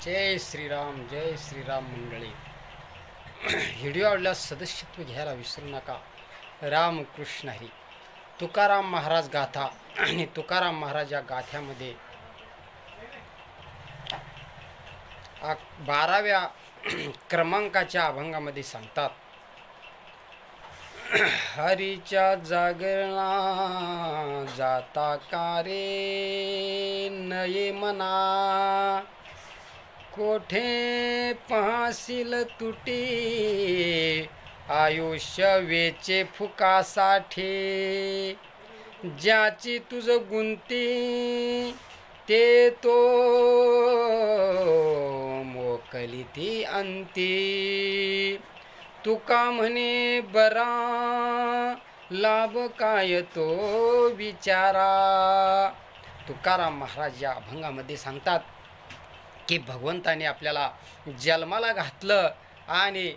जय श्रीराम मंडळी. व्हिडिओ आवडल्यास सदस्यत्व घ्यायला विसरू नका. रामकृष्ण हरी. तुकाराम महाराज गाथा आणि तुकाराम महाराज या गाथ्यामध्ये 12व्या क्रमांकाच्या अभंगामध्ये सांगतात, हरीच्या जागरणा जाता कारे नये मना, कोठे पाहशील तुटी आयुष्य वेचे फुकासाठी, ज्याची तुझ गुंती ते तो मोकली ती अंती, तुका म्हणे बरा लाभ काय तो विचारा. तुकाराम महाराज या अभंगामध्ये सांगतात की भगवंताने आपल्याला जन्माला घातलं आणि